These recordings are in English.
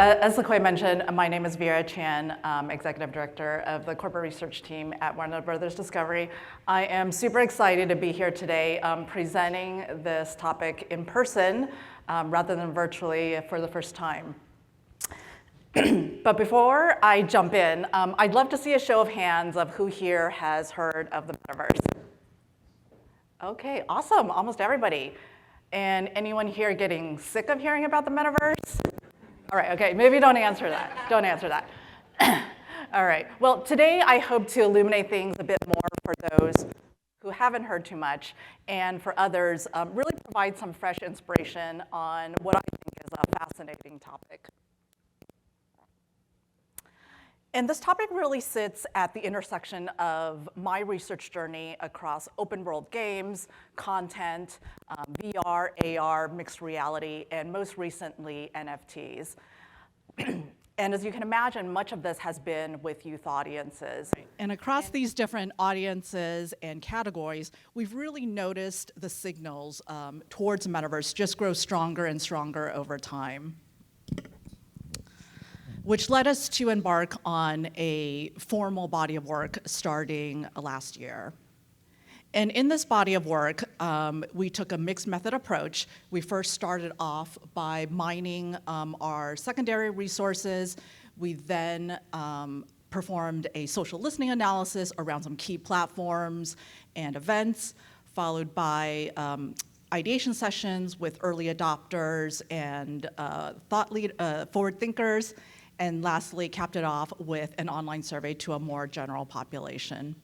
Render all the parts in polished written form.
as LaQuay mentioned, my name is Vera Chan, Executive Director of the Corporate Research Team at Warner Brothers Discovery. I am super excited to be here today presenting this topic in person rather than virtually for the first time. But before I jump in, I'd love to see a show of hands of who here has heard of the metaverse. Okay, awesome, almost everybody. And anyone here getting sick of hearing about the metaverse? All right, okay, maybe don't answer that. Don't answer that. All right, well, today I hope to illuminate things a bit more for those who haven't heard too much, and for others, really provide some fresh inspiration on what I think is a fascinating topic. And this topic really sits at the intersection of my research journey across open world games, content, VR, AR, mixed reality, and most recently, NFTs. And as you can imagine, much of this has been with youth audiences. And across these different audiences and categories, we've really noticed the signals towards metaverse just grow stronger and stronger over time, which led us to embark on a formal body of work starting last year. And in this body of work, we took a mixed method approach. We first started off by mining our secondary resources. We then performed a social listening analysis around some key platforms and events, followed by ideation sessions with early adopters and forward thinkers, and lastly, capped it off with an online survey to a more general population.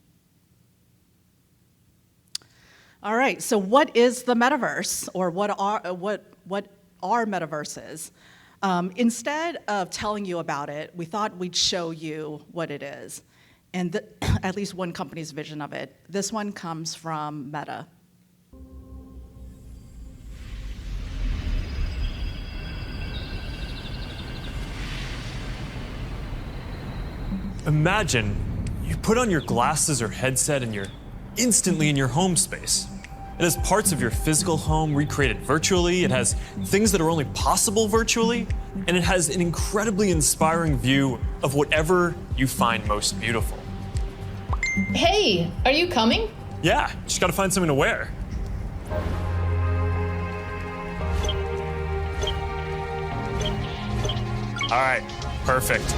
All right, so what is the metaverse, or what are metaverses? Instead of telling you about it, we thought we'd show you what it is, and at least one company's vision of it. This one comes from Meta. Imagine you put on your glasses or headset and you're instantly in your home space. It has parts of your physical home recreated virtually, it has things that are only possible virtually, and it has an incredibly inspiring view of whatever you find most beautiful. Hey, are you coming? Yeah, just gotta find something to wear. All right, perfect.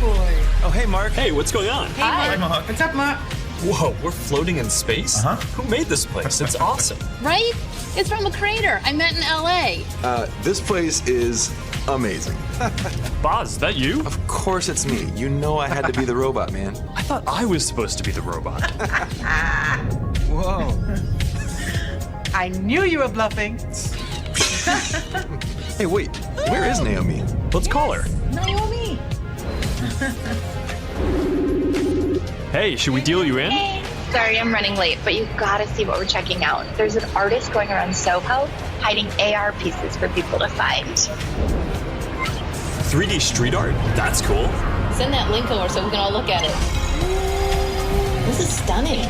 Boy. Oh, hey, Mark. Hey, what's going on? Hey, Mark. Mark. What's up, Mark? Whoa, we're floating in space? Uh-huh. Who made this place? It's awesome. Right? It's from a crater I met in LA. This place is amazing. Boz, is that you? Of course it's me. You know I had to be the robot, man. I thought I was supposed to be the robot. Whoa. I knew you were bluffing. Hey, wait. Where is Naomi? Let's call her. Naomi. Hey, should we deal you in? Hey, sorry I'm running late, but you gotta see what we're checking out. There's an artist going around Soho hiding AR pieces for people to find. 3D street art? That's cool. Send that link over so we can all look at it. This is stunning.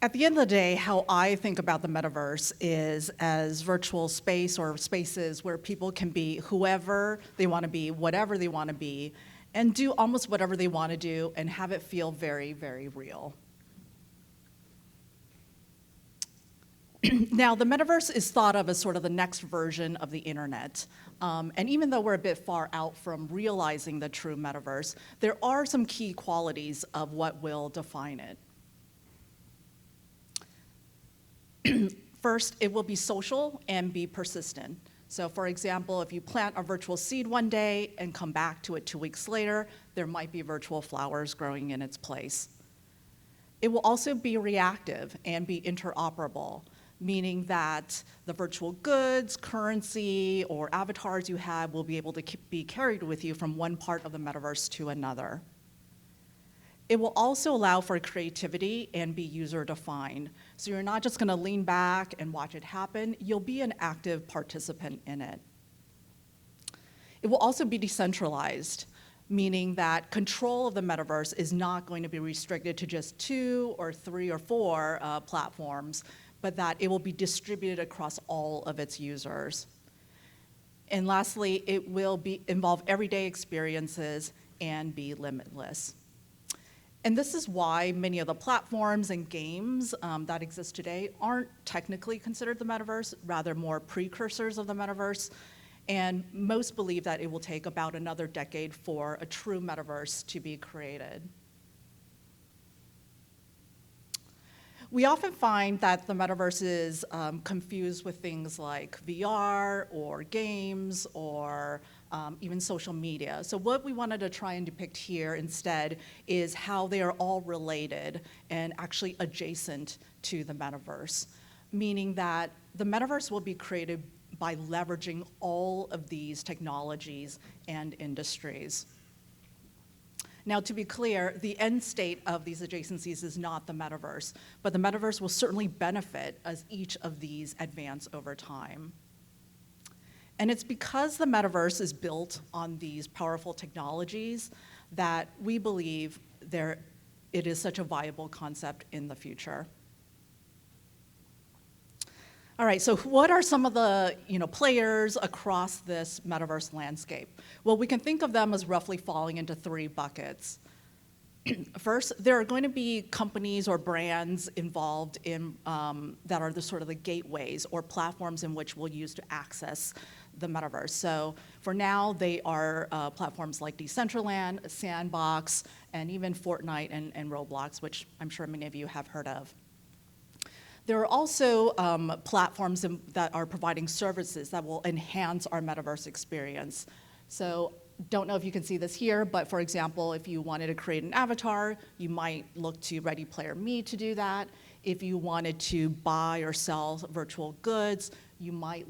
At the end of the day, how I think about the metaverse is as virtual space or spaces where people can be whoever they want to be, whatever they want to be, and do almost whatever they want to do and have it feel very, very real. Now, the metaverse is thought of as sort of the next version of the internet. And even though we're a bit far out from realizing the true metaverse, there are some key qualities of what will define it. First, it will be social and be persistent. So for example, if you plant a virtual seed one day and come back to it 2 weeks later, there might be virtual flowers growing in its place. It will also be reactive and be interoperable, meaning that the virtual goods, currency, or avatars you have will be able to be carried with you from one part of the metaverse to another. It will also allow for creativity and be user-defined. So you're not just gonna lean back and watch it happen, you'll be an active participant in it. It will also be decentralized, meaning that control of the metaverse is not going to be restricted to just 2 or 3 or 4 platforms, but that it will be distributed across all of its users. And lastly, it will involve everyday experiences and be limitless. And this is why many of the platforms and games that exist today aren't technically considered the metaverse, rather more precursors of the metaverse. And most believe that it will take about another decade for a true metaverse to be created. We often find that the metaverse is confused with things like VR or games or even social media. So what we wanted to try and depict here instead is how they are all related and actually adjacent to the metaverse, meaning that the metaverse will be created by leveraging all of these technologies and industries. Now, to be clear, the end state of these adjacencies is not the metaverse, but the metaverse will certainly benefit as each of these advance over time. And it's because the metaverse is built on these powerful technologies that we believe it is such a viable concept in the future. All right, so what are some of the players across this metaverse landscape? Well, we can think of them as roughly falling into three buckets. First, there are going to be companies or brands involved in that are the sort of the gateways or platforms in which we'll use to access the metaverse. So for now, they are platforms like Decentraland, Sandbox, and even Fortnite and Roblox, which I'm sure many of you have heard of. There are also platforms that are providing services that will enhance our metaverse experience. So don't know if you can see this here, but for example, if you wanted to create an avatar, you might look to Ready Player Me to do that. If you wanted to buy or sell virtual goods, you might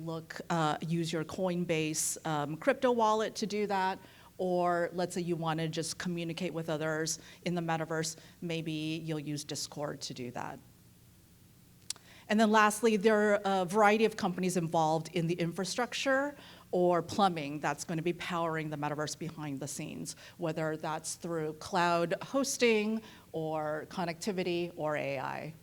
use your Coinbase crypto wallet to do that. Or let's say you want to just communicate with others in the metaverse, maybe you'll use Discord to do that. And then lastly, there are a variety of companies involved in the infrastructure or plumbing that's going to be powering the metaverse behind the scenes, whether that's through cloud hosting or connectivity or AI.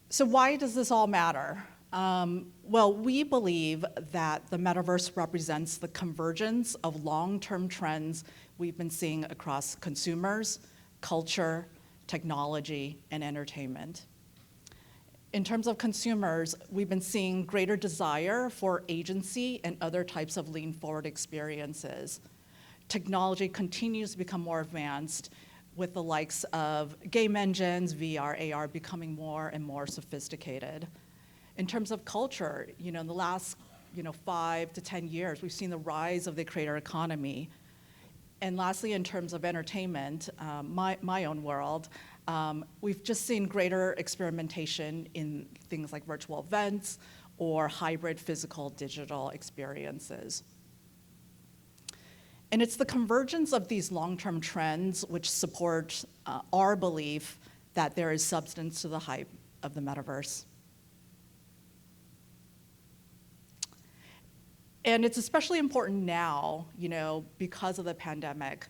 So why does this all matter? Well, we believe that the metaverse represents the convergence of long-term trends we've been seeing across consumers, culture, technology, and entertainment. In terms of consumers, we've been seeing greater desire for agency and other types of lean-forward experiences. Technology continues to become more advanced with the likes of game engines, VR, AR becoming more and more sophisticated. In terms of culture, in the last 5 to 10 years, we've seen the rise of the creator economy. And lastly, in terms of entertainment, my own world, we've just seen greater experimentation in things like virtual events or hybrid physical digital experiences. And it's the convergence of these long-term trends which support our belief that there is substance to the hype of the metaverse. And it's especially important now, because of the pandemic.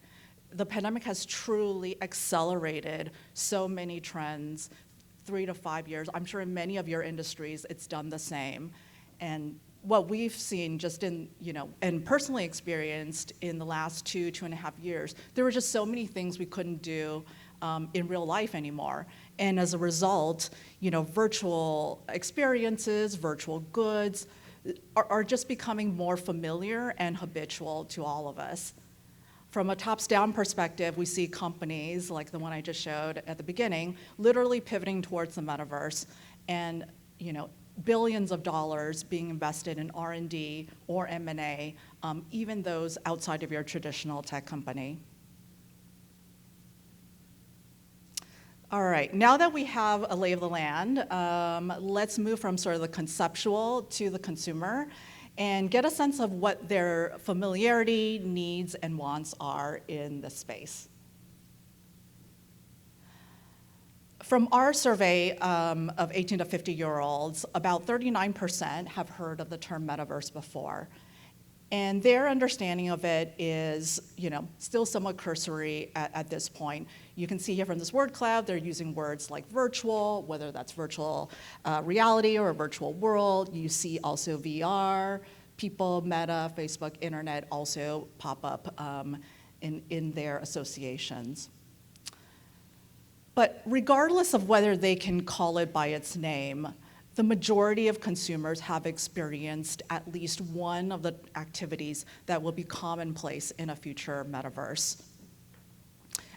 The pandemic has truly accelerated so many trends, 3 to 5 years. I'm sure in many of your industries, it's done the same. And what we've seen just in, and personally experienced in the last 2.5 years, there were just so many things we couldn't do in real life anymore. And as a result, virtual experiences, virtual goods, are just becoming more familiar and habitual to all of us. From a tops-down perspective, we see companies like the one I just showed at the beginning, literally pivoting towards the metaverse, and billions of dollars being invested in R&D or M&A, even those outside of your traditional tech company. All right, now that we have a lay of the land, let's move from sort of the conceptual to the consumer and get a sense of what their familiarity, needs, and wants are in the space. From our survey of 18 to 50-year-olds, about 39% have heard of the term metaverse before. And their understanding of it is, still somewhat cursory at this point. You can see here from this word cloud, they're using words like virtual, whether that's virtual reality or a virtual world. You see also VR, people, Meta, Facebook, internet also pop up in their associations. But regardless of whether they can call it by its name, the majority of consumers have experienced at least one of the activities that will be commonplace in a future metaverse,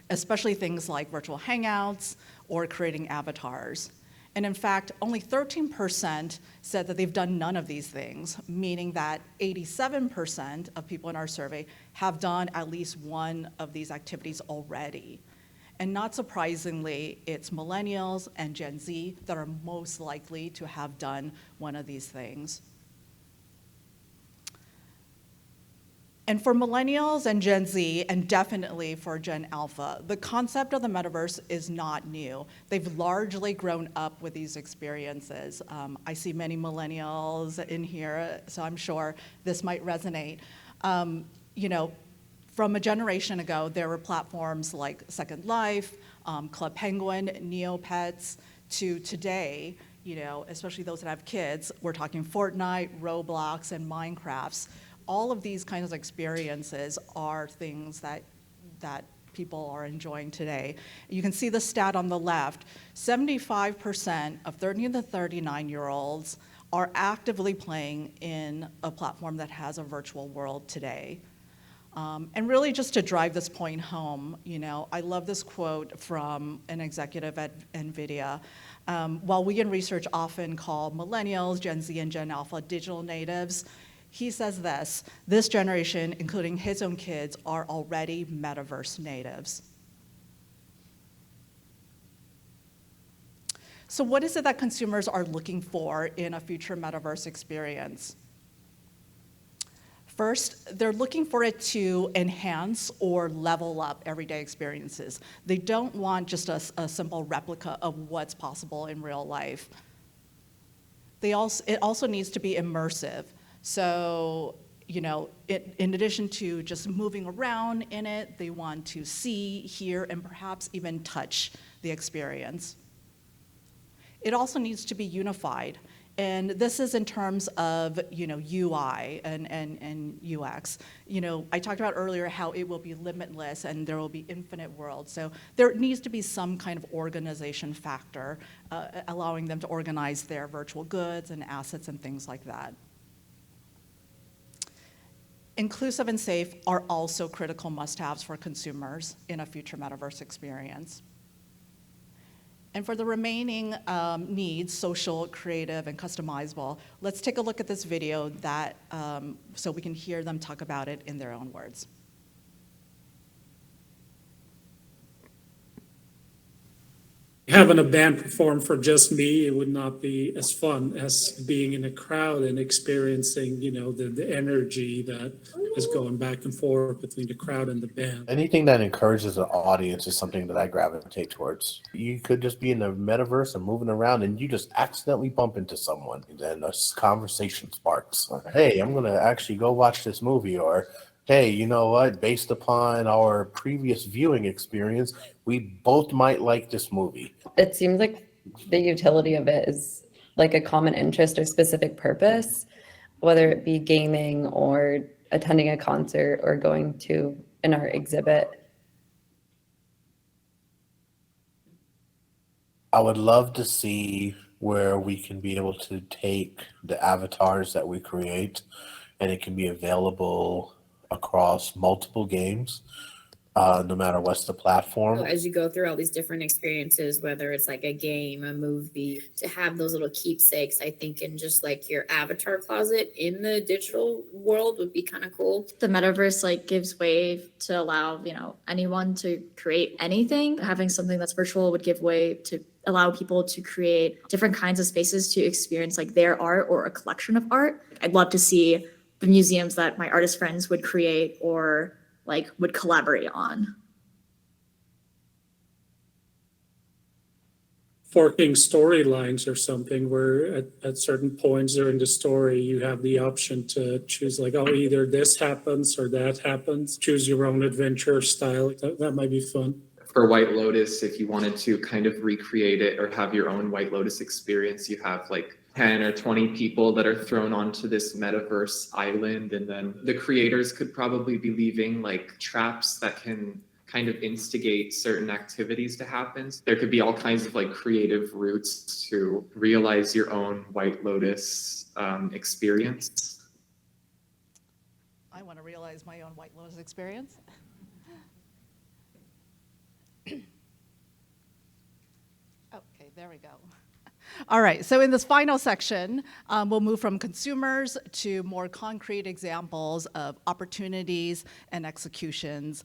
especially things like virtual hangouts or creating avatars. And in fact, only 13% said that they've done none of these things, meaning that 87% of people in our survey have done at least one of these activities already. And not surprisingly, it's millennials and Gen Z that are most likely to have done one of these things. And for millennials and Gen Z, and definitely for Gen Alpha, the concept of the metaverse is not new. They've largely grown up with these experiences. I see many millennials in here, so I'm sure this might resonate. From a generation ago, there were platforms like Second Life, Club Penguin, Neopets, to today, especially those that have kids, we're talking Fortnite, Roblox, and Minecrafts. All of these kinds of experiences are things that people are enjoying today. You can see the stat on the left, 75% of 13 to 39-year-olds are actively playing in a platform that has a virtual world today. And really just to drive this point home, I love this quote from an executive at NVIDIA. While we in research often call millennials, Gen Z, and Gen Alpha digital natives, he says this generation, including his own kids, are already metaverse natives. So what is it that consumers are looking for in a future metaverse experience? First, they're looking for it to enhance or level up everyday experiences. They don't want just a simple replica of what's possible in real life. It also needs to be immersive. So, in addition to just moving around in it, they want to see, hear, and perhaps even touch the experience. It also needs to be unified. And this is in terms of UI and UX. I talked about earlier how it will be limitless and there will be infinite worlds. So there needs to be some kind of organization factor, allowing them to organize their virtual goods and assets and things like that. Inclusive and safe are also critical must-haves for consumers in a future metaverse experience. And for the remaining needs, social, creative, and customizable, let's take a look at this video so we can hear them talk about it in their own words. Having a band perform for just me, it would not be as fun as being in a crowd and experiencing, the energy that is going back and forth between the crowd and the band. Anything that encourages an audience is something that I gravitate towards. You could just be in the metaverse and moving around and you just accidentally bump into someone. And then a conversation sparks. Hey, I'm going to actually go watch this movie. Or, hey, you know what? Based upon our previous viewing experience, we both might like this movie. It seems like the utility of it is like a common interest or specific purpose, whether it be gaming or attending a concert or going to an art exhibit. I would love to see where we can be able to take the avatars that we create and it can be available across multiple games, no matter what's the platform. So as you go through all these different experiences, whether it's like a game, a movie, to have those little keepsakes, I think in just like your avatar closet in the digital world would be kind of cool. The metaverse gives way to allow, anyone to create anything. Having something that's virtual would give way to allow people to create different kinds of spaces to experience their art or a collection of art. I'd love to see the museums that my artist friends would create or would collaborate on. forking storylines or something where at certain points during the story, you have the option to choose like, oh, either this happens or that happens. Choose your own adventure style. That might be fun. For White Lotus, if you wanted to kind of recreate it or have your own White Lotus experience, you have like 10 or 20 people that are thrown onto this metaverse island, and then the creators could probably be leaving like traps that can kind of instigate certain activities to happen. There could be all kinds of like creative routes to realize your own White Lotus experience. I want to realize my own White Lotus experience. Okay, there we go. All right, so in this final section, we'll move from consumers to more concrete examples of opportunities and executions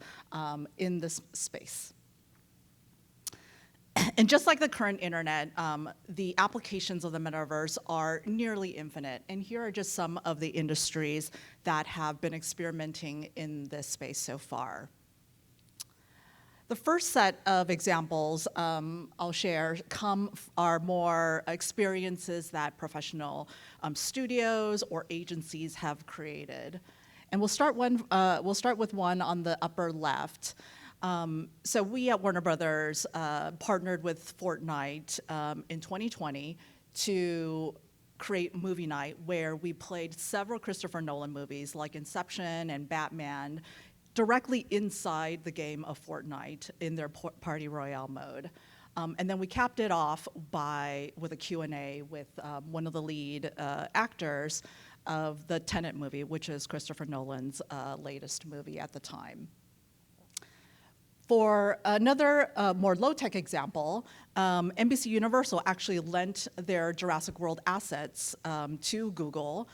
in this space. And just like the current internet, the applications of the metaverse are nearly infinite. And here are just some of the industries that have been experimenting in this space so far. The first set of examples I'll share are more experiences that professional studios or agencies have created. And we'll start with one on the upper left. So we at Warner Brothers partnered with Fortnite in 2020 to create movie night where we played several Christopher Nolan movies like Inception and Batman directly inside the game of Fortnite in their Party Royale mode. And then we capped it off with a Q&A with one of the lead actors of the Tenet movie, which is Christopher Nolan's latest movie at the time. For another more low-tech example, NBC Universal actually lent their Jurassic World assets to Google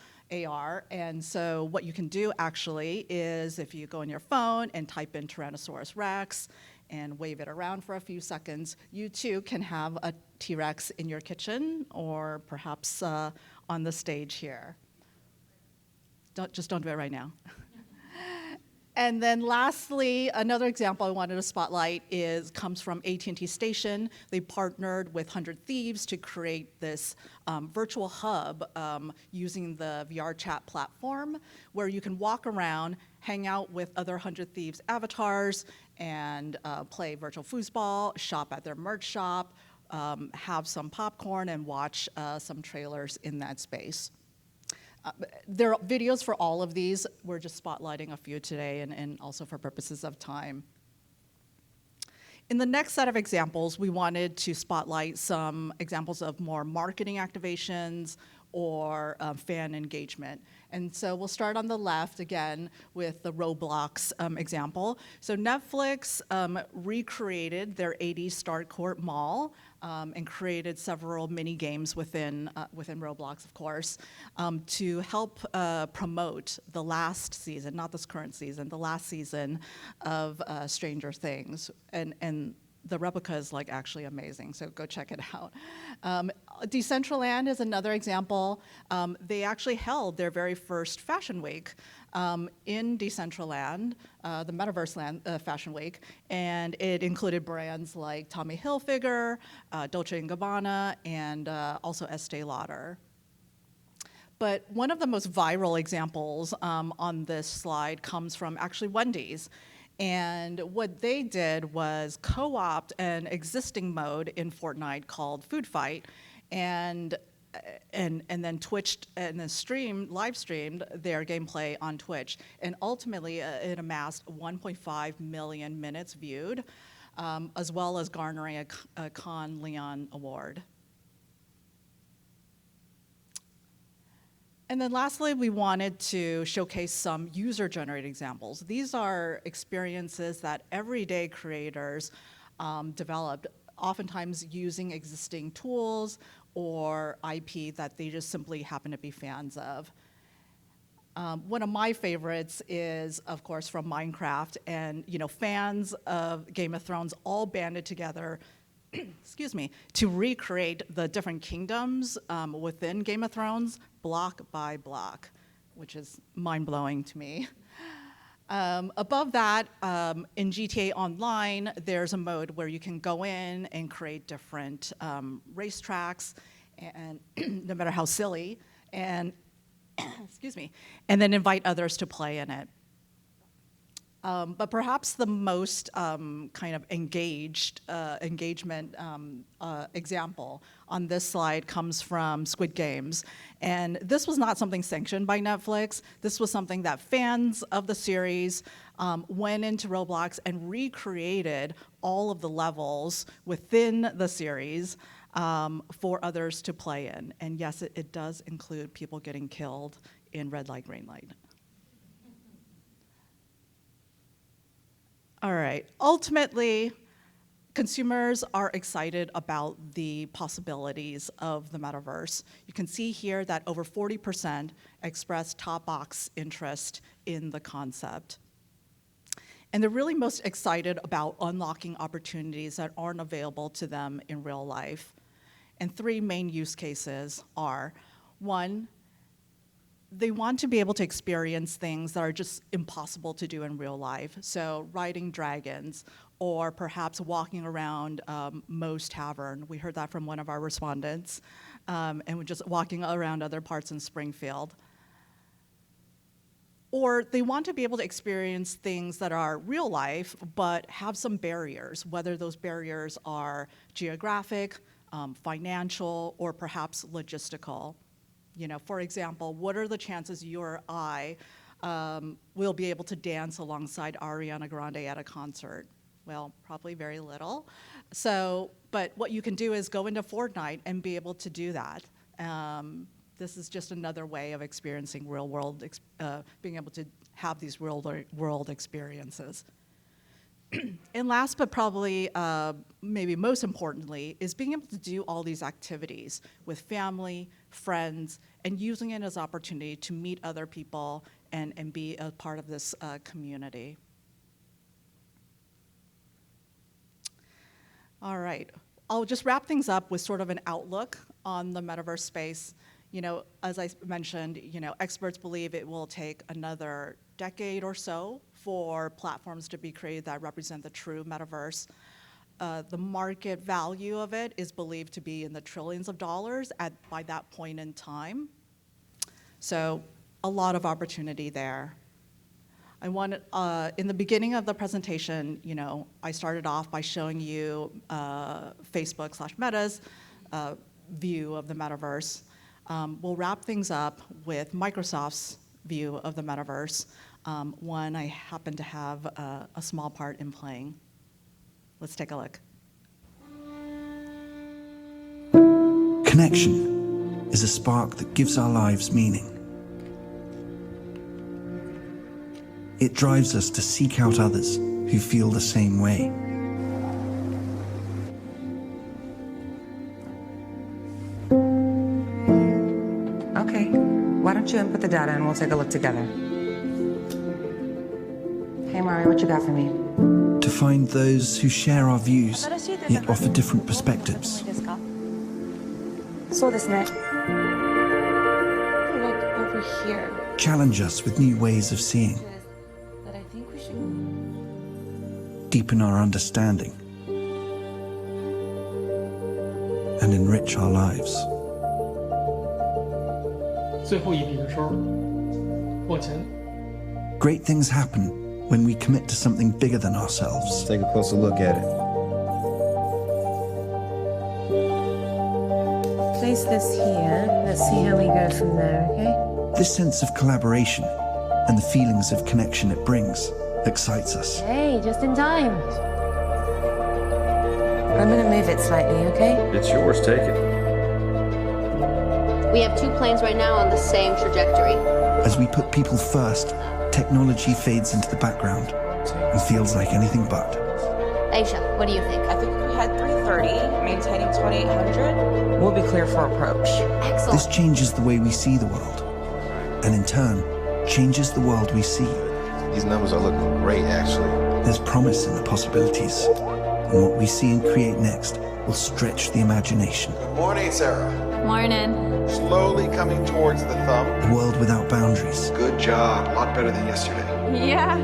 AR, and so what you can do actually is if you go on your phone and type in Tyrannosaurus Rex and wave it around for a few seconds, you too can have a T-Rex in your kitchen or perhaps on the stage here. Just don't do it right now. And then lastly, another example I wanted to spotlight comes from AT&T Station. They partnered with 100 Thieves to create this virtual hub using the VR chat platform where you can walk around, hang out with other 100 Thieves avatars, and play virtual foosball, shop at their merch shop, have some popcorn, and watch some trailers in that space. There are videos for all of these. We're just spotlighting a few today and also for purposes of time. In the next set of examples, we wanted to spotlight some examples of more marketing activations or fan engagement. And so we'll start on the left again with the Roblox example. So Netflix recreated their 80s Start Court Mall and created several mini games within Roblox, of course, to help promote the last season, not this current season, the last season of Stranger Things. And the replica is like actually amazing, so go check it out. Decentraland is another example. They actually held their very first Fashion Week in Decentraland, the Metaverse Fashion Week, and it included brands like Tommy Hilfiger, Dolce & Gabbana, and also Estee Lauder. But one of the most viral examples on this slide comes from actually Wendy's. And what they did was co-opt an existing mode in Fortnite called Food Fight, and then Twitched and then live streamed their gameplay on Twitch. And ultimately, it amassed 1.5 million minutes viewed, as well as garnering a Cannes Lion Award. And then lastly, we wanted to showcase some user-generated examples. These are experiences that everyday creators developed, oftentimes using existing tools or IP that they just simply happen to be fans of. One of my favorites is, of course, from Minecraft, and fans of Game of Thrones all banded together excuse me, to recreate the different kingdoms within Game of Thrones block by block, which is mind-blowing to me. Above that, in GTA Online, there's a mode where you can go in and create different racetracks, and no matter how silly, and excuse me, and then invite others to play in it. But perhaps the most kind of engagement example on this slide comes from Squid Games. And this was not something sanctioned by Netflix. This was something that fans of the series went into Roblox and recreated all of the levels within the series for others to play in. And yes, it does include people getting killed in red light, green light. All right, ultimately, consumers are excited about the possibilities of the metaverse. You can see here that over 40% expressed top box interest in the concept. And they're really most excited about unlocking opportunities that aren't available to them in real life. And three main use cases are, one, they want to be able to experience things that are just impossible to do in real life. So riding dragons, or perhaps walking around Moe's Tavern. We heard that from one of our respondents. And we're just walking around other parts in Springfield. Or they want to be able to experience things that are real life, but have some barriers, whether those barriers are geographic, financial, or perhaps logistical. You know, for example, what are the chances you or I will be able to dance alongside Ariana Grande at a concert? Well, probably very little. So, but what you can do is go into Fortnite and be able to do that. This is just another way of experiencing real world, being able to have these real world experiences. And last, but probably maybe most importantly, is being able to do all these activities with family, friends, and using it as opportunity to meet other people and be a part of this community. All right, I'll just wrap things up with sort of an outlook on the metaverse space. You know, as I mentioned, you know, experts believe it will take another decade or so for platforms to be created that represent the true metaverse. The market value of it is believed to be in the trillions of dollars by that point in time. So a lot of opportunity there. I wanted, in the beginning of the presentation, you know, I started off by showing you Facebook/Meta's view of the metaverse. We'll wrap things up with Microsoft's view of the metaverse, one I happen to have a small part in playing. Let's take a look. Connection is a spark that gives our lives meaning. It drives us to seek out others who feel the same way. Okay, why don't you input the data and we'll take a look together. Hey Mari, what you got for me? To find those who share our views, yet offer different perspectives. Look over here. Challenge us with new ways of seeing. But I think we should... Deepen our understanding. And enrich our lives. 最后一笔的时候，往前。 Great things happen when we commit to something bigger than ourselves. Let's take a closer look at it. Place this here. Let's see how we go from there, okay? This sense of collaboration and the feelings of connection it brings excites us. Hey, just in time. I'm gonna move it slightly, okay? It's yours, take it. We have two planes right now on the same trajectory. As we put people first, technology fades into the background and feels like anything but. Aisha, what do you think? I think if we had 330, maintaining 2800, we'll be clear for approach. Excellent. This changes the way we see the world, and in turn, changes the world we see. These numbers are looking great, actually. There's promise in the possibilities, and what we see and create next will stretch the imagination. Good morning, Sarah. Morning. Slowly coming towards the thumb. A world without boundaries. Good job. A lot better than yesterday. Yeah.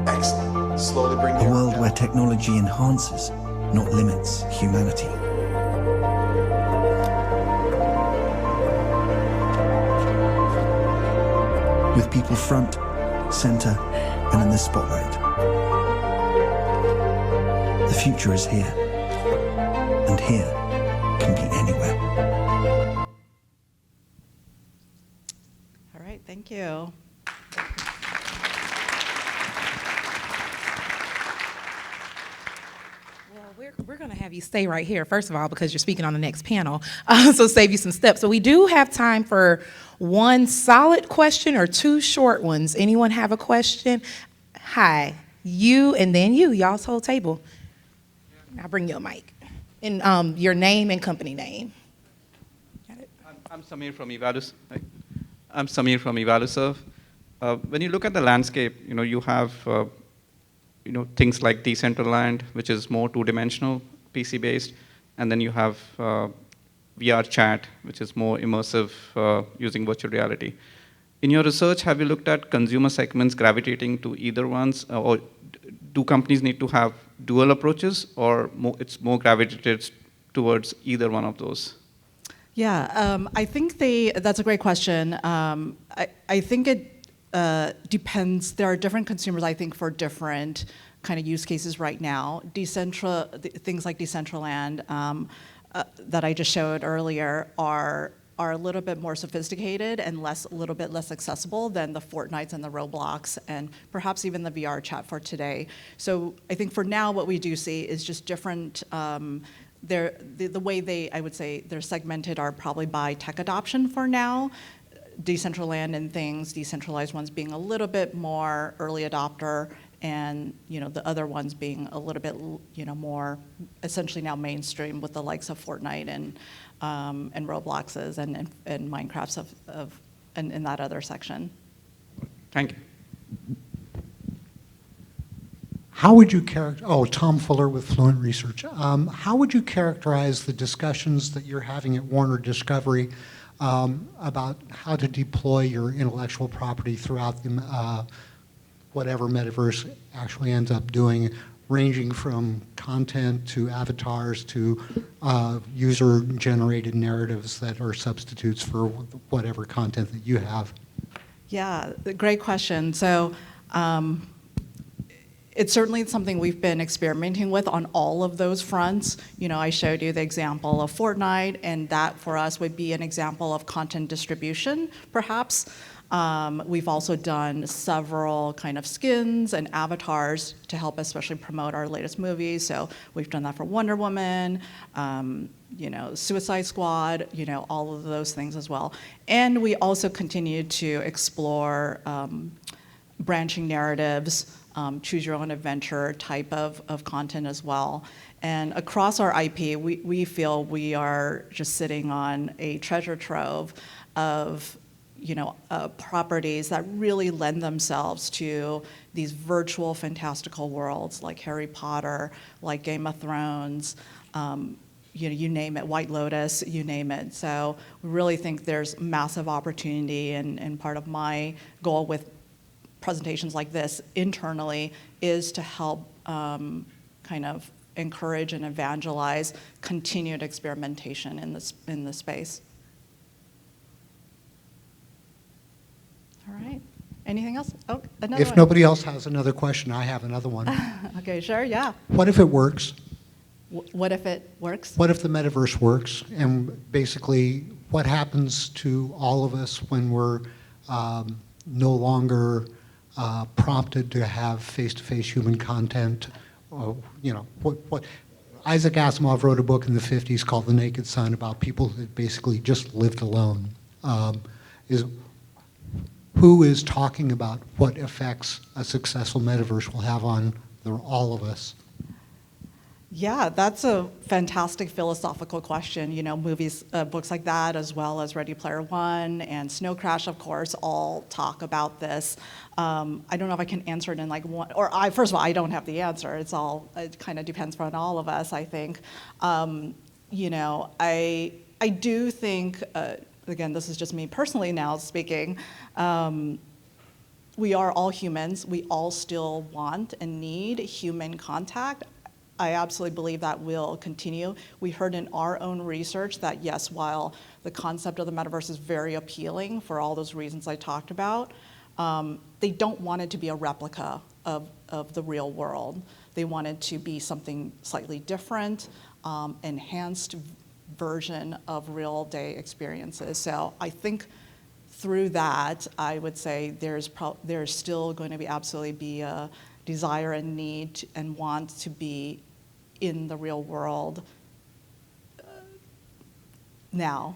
Excellent. Slowly bring A world where technology enhances, not limits, humanity. With people front, center, and in the spotlight. The future is here. And here can be anywhere. All right, thank you. We're going to have you stay right here, first of all, because you're speaking on the next panel, so save you some steps. So we do have time for one solid question or two short ones. Anyone have a question? Hi, you and then you, y'all's whole table. I'll bring you a mic. And your name and company name. I'm Samir from Evaluserve. When you look at the landscape, you have things like Decentraland, which is more two-dimensional, PC-based, and then you have VR chat, which is more immersive using virtual reality. In your research, have you looked at consumer segments gravitating to either ones, or do companies need to have dual approaches, or it's more gravitated towards either one of those? Yeah, I think that's a great question. I think it depends. There are different consumers, I think, for different kind of use cases right now. Things like Decentraland that I just showed earlier are a little bit more sophisticated and a little bit less accessible than the Fortnites and the Roblox and perhaps even the VR chat for today. So I think for now what we do see is just different, the way I would say they're segmented are probably by tech adoption for now. Decentraland and things, decentralized ones being a little bit more early adopter, and the other ones being a little bit more essentially now mainstream with the likes of Fortnite and Robloxes and Minecrafts and in that other section. Thank you. How would you Tom Fuller with Fluent Research. How would you characterize the discussions that you're having at Warner Discovery about how to deploy your intellectual property throughout the, whatever Metaverse actually ends up doing, ranging from content to avatars to user-generated narratives that are substitutes for whatever content that you have? Yeah, great question. So it's certainly something we've been experimenting with on all of those fronts. I showed you the example of Fortnite, and that for us would be an example of content distribution, perhaps. We've also done several kind of skins and avatars to help especially promote our latest movies. So we've done that for Wonder Woman, Suicide Squad, all of those things as well. And we also continue to explore branching narratives, choose your own adventure type of content as well. And across our IP, we feel we are just sitting on a treasure trove of properties that really lend themselves to these virtual fantastical worlds like Harry Potter, like Game of Thrones, you name it, White Lotus, you name it. So we really think there's massive opportunity, and part of my goal with presentations like this internally is to help kind of encourage and evangelize continued experimentation in this space. All right. Anything else? Oh, another one. If nobody else has another question, I have another one. Okay, sure, yeah. What if it works? What if it works? What if the metaverse works? And basically, what happens to all of us when we're no longer prompted to have face-to-face human content? What Isaac Asimov wrote a book in the 50s called The Naked Sun about people that basically just lived alone. Who is talking about what effects a successful metaverse will have on all of us? Yeah, that's a fantastic philosophical question. Movies, books like that, as well as Ready Player One and Snow Crash, of course, all talk about this. I don't know if I can answer it in like one, first of all, I don't have the answer. It kind of depends on all of us, I think. I do think, again, this is just me personally now speaking, we are all humans. We all still want and need human contact. I absolutely believe that will continue. We heard in our own research that yes, while the concept of the metaverse is very appealing for all those reasons I talked about, they don't want it to be a replica of the real world. They want it to be something slightly different, enhanced version of real day experiences. So I think through that, I would say there's still going to be absolutely be a desire and need and want to be in the real world now.